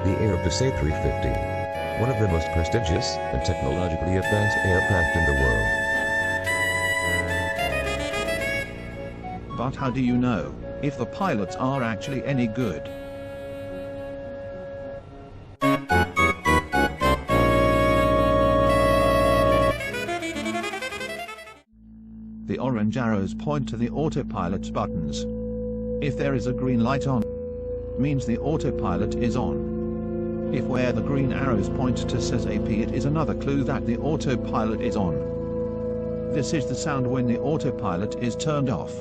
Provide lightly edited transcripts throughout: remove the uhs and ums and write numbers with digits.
The Airbus A350. One of the most prestigious and technologically advanced aircraft in the world. But how do you know if the pilots are actually any good? The orange arrows point to the autopilot buttons. If there is a green light on, means the autopilot is on. If where the green arrows point to says AP, it is another clue that the autopilot is on. This is the sound when the autopilot is turned off.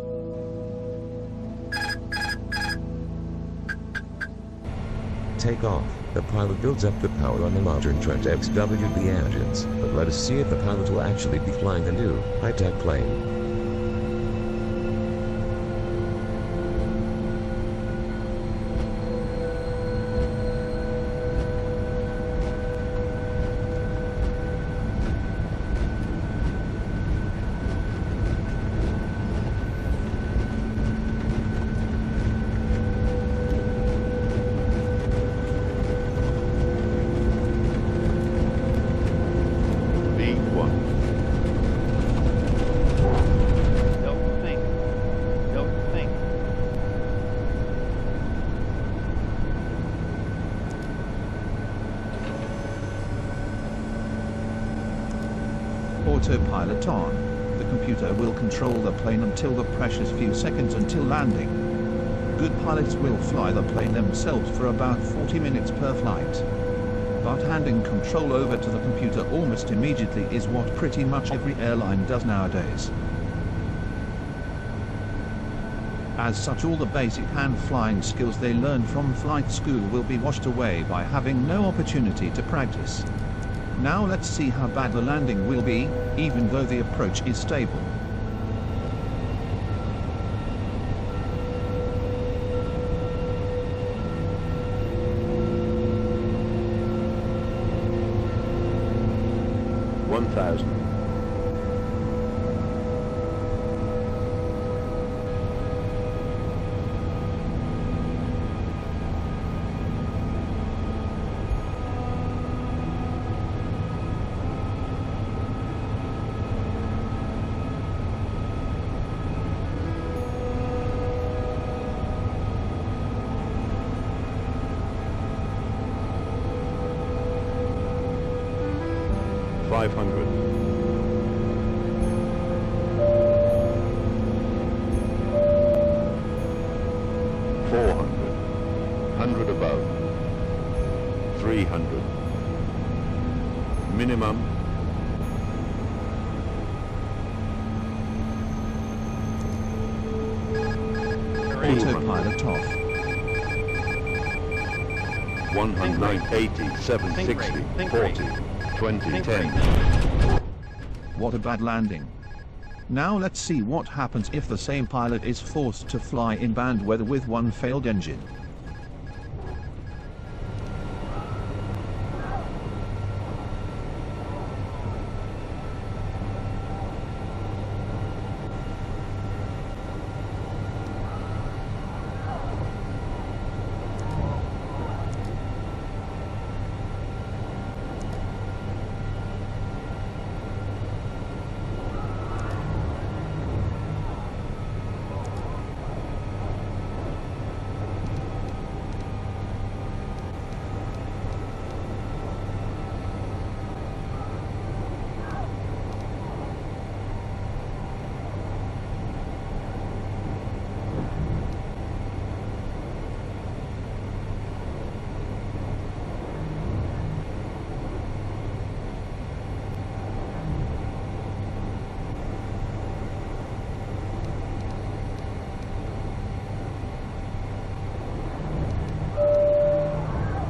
Take off. The pilot builds up the power on the modern Trent XWB engines, but let us see if the pilot will actually be flying the new, high-tech plane. Autopilot on. The computer will control the plane until the precious few seconds until landing. Good pilots will fly the plane themselves for about 40 minutes per flight. But handing control over to the computer almost immediately is what pretty much every airline does nowadays. As such, all the basic hand flying skills they learn from flight school will be washed away by having no opportunity to practice. Now let's see how bad the landing will be, even though the approach is stable. $500. 400. 100 above. 300. Minimum. Autopilot off. 109, 80, 7, 60, 40. 2010. What a bad landing. Now let's see what happens if the same pilot is forced to fly in bad weather with one failed engine.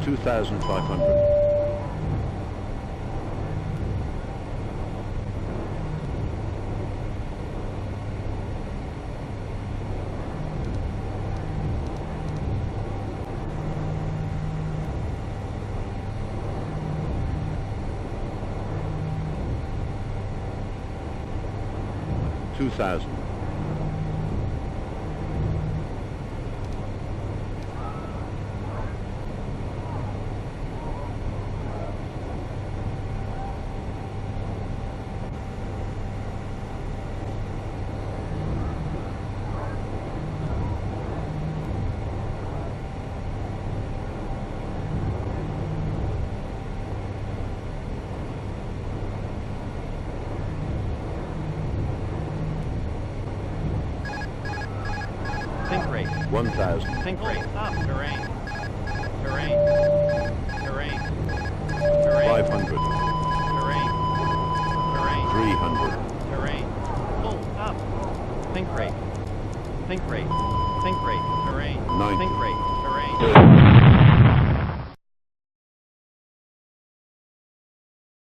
$2,500. 2,000. Think rate. 1,000. Think rate. Up. Terrain. Terrain. Terrain. Terrain. 500. Terrain. Terrain. 300. Terrain. Full. Up. Think rate. Think rate. Think rate. Terrain. 90. Think rate. Terrain.